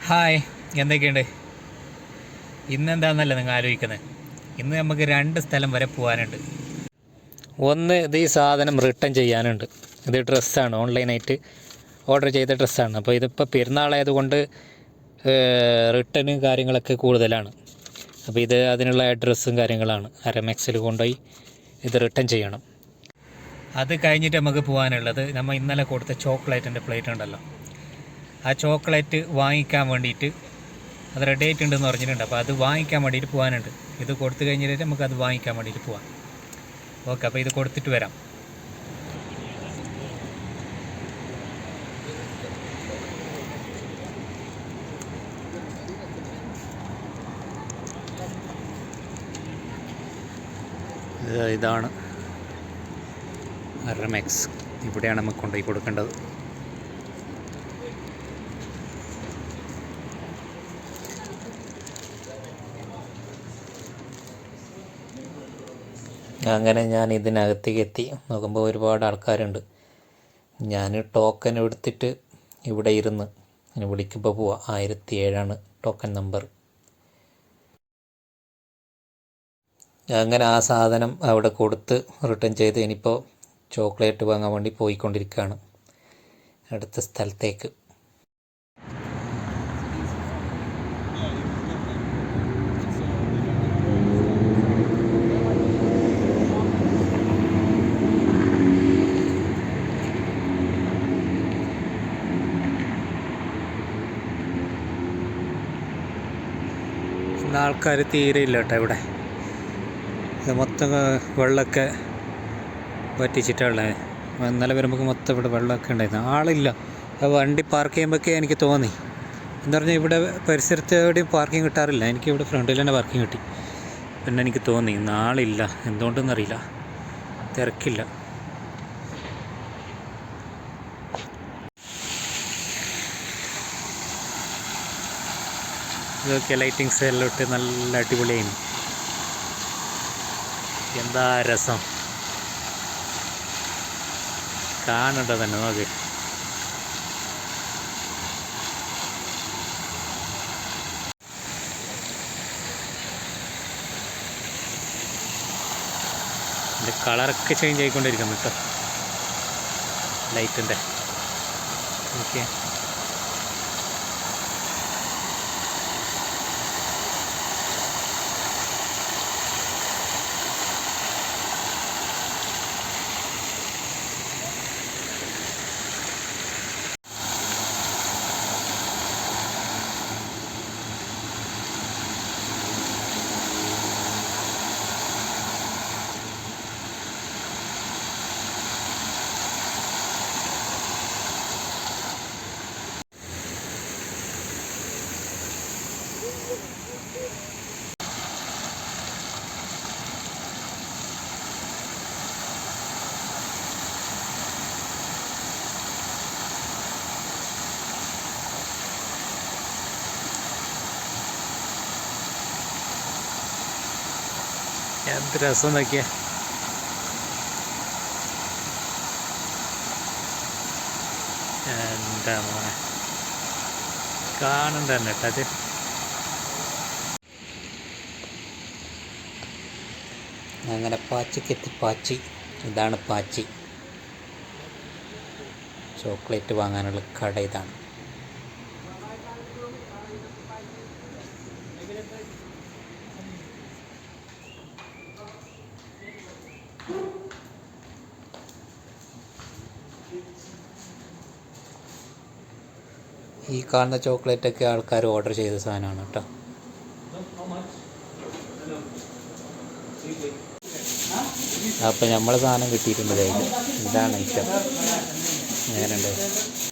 Hi, എന്തൊക്കെയുണ്ട്? ഇന്നെന്താണെന്നല്ലേ നിങ്ങൾ ആലോചിക്കുന്നത്? ഇന്ന് നമുക്ക് 2 സ്ഥലം വരെ പോകാനുണ്ട്. ഒന്ന്, ഇത് ഈ സാധനം റിട്ടേൺ ചെയ്യാനുണ്ട്. ഇത് ഡ്രസ്സാണ്, ഓൺലൈനായിട്ട് ഓർഡർ ചെയ്ത ഡ്രസ്സാണ്. അപ്പോൾ ഇതിപ്പോൾ പെരുന്നാളായതുകൊണ്ട് റിട്ടേണും കാര്യങ്ങളൊക്കെ കൂടുതലാണ്. അപ്പോൾ ഇത് അതിനുള്ള അഡ്രസ്സും കാര്യങ്ങളാണ്. അരമെക്സിൽ കൊണ്ടുപോയി ഇത് റിട്ടേൺ ചെയ്യണം. അത് കഴിഞ്ഞിട്ട് നമുക്ക് പോകാനുള്ളത്, നമ്മൾ ഇന്നലെ കൊടുത്ത ചോക്ലേറ്റിൻ്റെ പ്ലേറ്റ് ഉണ്ടല്ലോ, ആ ചോക്ലേറ്റ് വാങ്ങിക്കാൻ വേണ്ടിയിട്ട് അത് റെഡി ആയിട്ടുണ്ടെന്ന് പറഞ്ഞിട്ടുണ്ട്. അപ്പോൾ അത് വാങ്ങിക്കാൻ വേണ്ടിയിട്ട് പോകാനുണ്ട്. ഇത് കൊടുത്തു കഴിഞ്ഞിട്ട് നമുക്കത് വാങ്ങിക്കാൻ വേണ്ടിയിട്ട് പോകാം. ഓക്കെ, അപ്പോൾ ഇത് കൊടുത്തിട്ട് വരാം. ഇതാണ് അരമെക്സ്. ഇവിടെയാണ് നമുക്ക് കൊണ്ടുപോയി കൊടുക്കേണ്ടത്. അങ്ങനെ ഞാൻ ഇതിനകത്തേക്ക് എത്തി. നോക്കുമ്പോൾ ഒരുപാട് ആൾക്കാരുണ്ട്. ഞാൻ ടോക്കൺ എടുത്തിട്ട് ഇവിടെ ഇരുന്ന് വിളിക്കുമ്പോൾ പോവാം. 1007 ടോക്കൺ നമ്പർ. അങ്ങനെ ആ സാധനം അവിടെ കൊടുത്ത് റിട്ടേൺ ചെയ്ത് ഇനിയിപ്പോൾ ചോക്ലേറ്റ് വാങ്ങാൻ വേണ്ടി പോയിക്കൊണ്ടിരിക്കുകയാണ് അടുത്ത സ്ഥലത്തേക്ക്. ഇന്ന് ആൾക്കാർ തീരെ ഇല്ല കേട്ടോ ഇവിടെ. ഇത് മൊത്തം വെള്ളമൊക്കെ വറ്റിച്ചിട്ടുള്ളത്. ഇന്നലെ വരുമ്പോൾ മൊത്തം ഇവിടെ വെള്ളമൊക്കെ ഉണ്ടായിരുന്നു. ആളില്ല. വണ്ടി പാർക്ക് ചെയ്യുമ്പോഴൊക്കെ എനിക്ക് തോന്നി, എന്താ പറഞ്ഞാൽ ഇവിടെ പരിസരത്ത് എവിടെയും പാർക്കിംഗ് കിട്ടാറില്ല. എനിക്ക് ഇവിടെ ഫ്രണ്ടിൽ തന്നെ പാർക്കിംഗ് കിട്ടി. പിന്നെ എനിക്ക് തോന്നി ഇന്ന് ആളില്ല, എന്തുകൊണ്ടെന്നറിയില്ല, തിരക്കില്ല. ഇതൊക്കെ ലൈറ്റിങ്സ് എല്ലാം ഇട്ട് നല്ല അടിപൊളിയായി. എന്താ രസം കാണണ്ട തന്നെ. നോക്ക്, ഇതിൻ്റെ കളറൊക്കെ ചേഞ്ച് ആയിക്കൊണ്ടിരിക്കുന്നു കേട്ടോ ലൈറ്റിൻ്റെ. ഓക്കെ, എന്ത് രസം നോക്കിയ. എന്താ മോനെ, കാണണ്ട തന്നെ കേട്ടോ അത്. അങ്ങനെ പാച്ചിക്കെത്തി. പാച്ചി, ഇതാണ് പാച്ചി. ചോക്ലേറ്റ് വാങ്ങാനുള്ള കട ഇതാണ്. ഈ കാണുന്ന ചോക്ലേറ്റൊക്കെ ആൾക്കാർ ഓർഡർ ചെയ്ത സാധനമാണ് കേട്ടോ. അപ്പോൾ നമ്മളെ സാധനം കിട്ടിയിട്ടുണ്ട്. ഇതാണ് ഐറ്റം. എങ്ങനെയുണ്ട്?